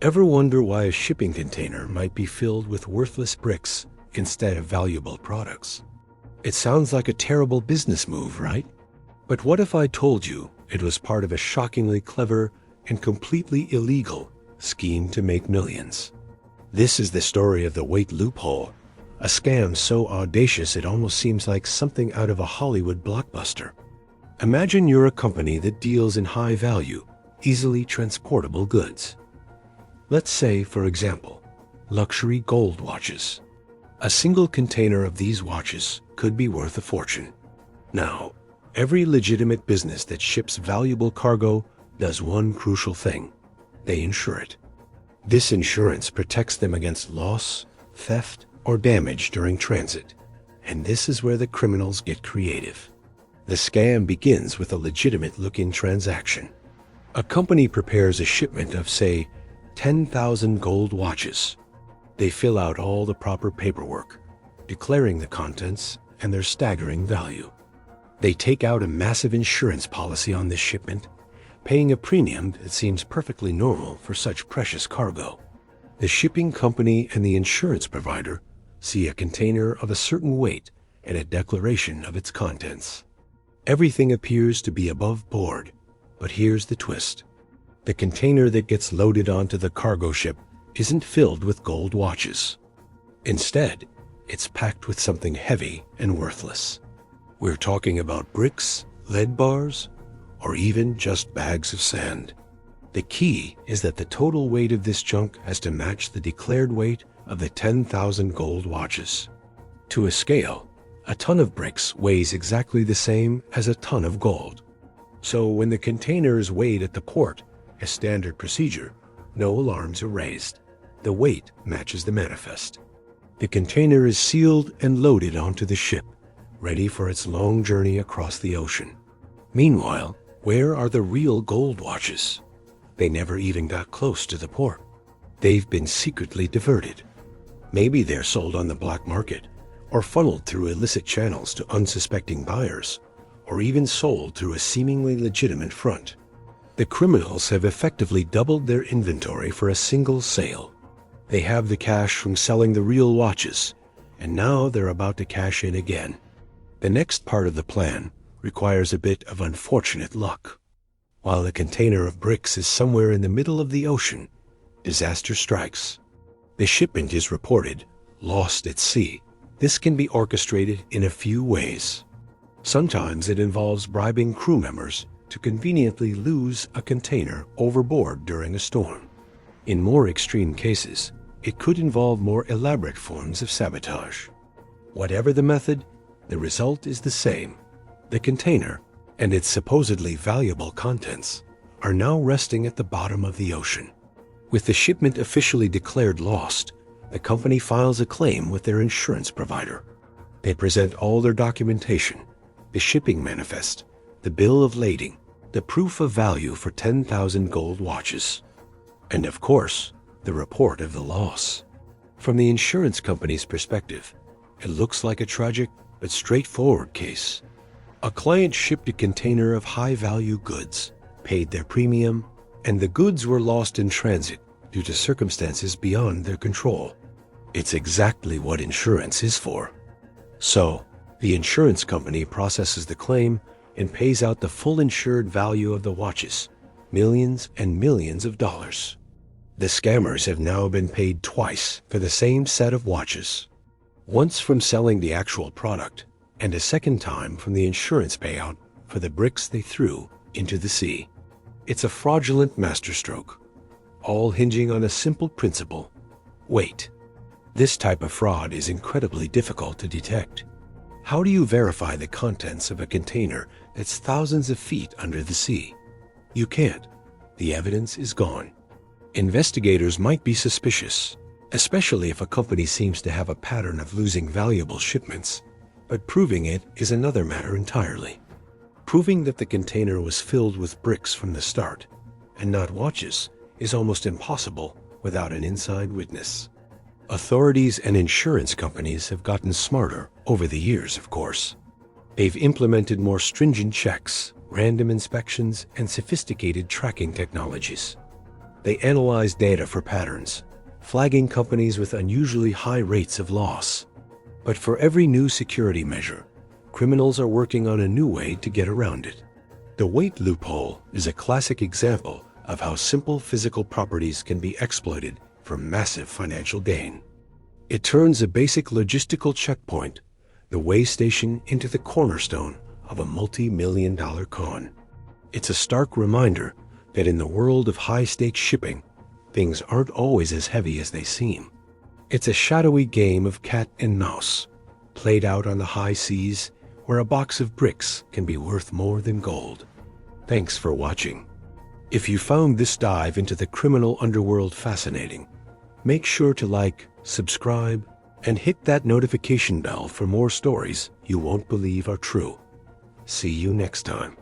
Ever wonder why a shipping container might be filled with worthless bricks instead of valuable products? It sounds like a terrible business move, right? But what if I told you it was part of a shockingly clever and completely illegal scheme to make millions? This is the story of the Weight Loophole, a scam so audacious it almost seems like something out of a Hollywood blockbuster. Imagine you're a company that deals in high-value, easily transportable goods. Let's say, for example, luxury gold watches. A single container of these watches could be worth a fortune. Now, every legitimate business that ships valuable cargo does one crucial thing: they insure it. This insurance protects them against loss, theft, or damage during transit. And this is where the criminals get creative. The scam begins with a legitimate-looking transaction. A company prepares a shipment of, say, 10,000 gold watches. They fill out all the proper paperwork, declaring the contents and their staggering value. They take out a massive insurance policy on this shipment, paying a premium that seems perfectly normal for such precious cargo. The shipping company and the insurance provider see a container of a certain weight and a declaration of its contents. Everything appears to be above board, but here's the twist. The container that gets loaded onto the cargo ship isn't filled with gold watches. Instead, it's packed with something heavy and worthless. We're talking about bricks, lead bars, or even just bags of sand. The key is that the total weight of this junk has to match the declared weight of the 10,000 gold watches. To a scale, a ton of bricks weighs exactly the same as a ton of gold. So when the container is weighed at the port, as standard procedure, no alarms are raised. The weight matches the manifest. The container is sealed and loaded onto the ship, ready for its long journey across the ocean. Meanwhile, where are the real gold watches? They never even got close to the port. They've been secretly diverted. Maybe they're sold on the black market, or funneled through illicit channels to unsuspecting buyers, or even sold through a seemingly legitimate front. The criminals have effectively doubled their inventory for a single sale. They have the cash from selling the real watches, and now they're about to cash in again. The next part of the plan requires a bit of unfortunate luck. While the container of bricks is somewhere in the middle of the ocean, disaster strikes. The shipment is reported lost at sea. This can be orchestrated in a few ways. Sometimes it involves bribing crew members to conveniently lose a container overboard during a storm. In more extreme cases, it could involve more elaborate forms of sabotage. Whatever the method, the result is the same. The container and its supposedly valuable contents are now resting at the bottom of the ocean. With the shipment officially declared lost, the company files a claim with their insurance provider. They present all their documentation, the shipping manifest, the bill of lading, the proof of value for 10,000 gold watches, and of course, the report of the loss. From the insurance company's perspective, it looks like a tragic but straightforward case. A client shipped a container of high-value goods, paid their premium, and the goods were lost in transit due to circumstances beyond their control. It's exactly what insurance is for. So, the insurance company processes the claim and pays out the full insured value of the watches, millions and millions of dollars. The scammers have now been paid twice for the same set of watches. Once from selling the actual product, and a second time from the insurance payout for the bricks they threw into the sea. It's a fraudulent masterstroke, all hinging on a simple principle: weight. This type of fraud is incredibly difficult to detect. How do you verify the contents of a container that's thousands of feet under the sea? You can't. The evidence is gone. Investigators might be suspicious, especially if a company seems to have a pattern of losing valuable shipments, but proving it is another matter entirely. Proving that the container was filled with bricks from the start, and not watches, is almost impossible without an inside witness. Authorities and insurance companies have gotten smarter over the years, of course. They've implemented more stringent checks, random inspections, and sophisticated tracking technologies. They analyze data for patterns, flagging companies with unusually high rates of loss. But for every new security measure, criminals are working on a new way to get around it. The weight loophole is a classic example of how simple physical properties can be exploited for massive financial gain. It turns a basic logistical checkpoint, the weigh station, into the cornerstone of a multi-million-dollar con. It's a stark reminder that in the world of high-stakes shipping, things aren't always as heavy as they seem. It's a shadowy game of cat and mouse, played out on the high seas where a box of bricks can be worth more than gold. Thanks for watching. If you found this dive into the criminal underworld fascinating, make sure to like, subscribe, and hit that notification bell for more stories you won't believe are true. See you next time.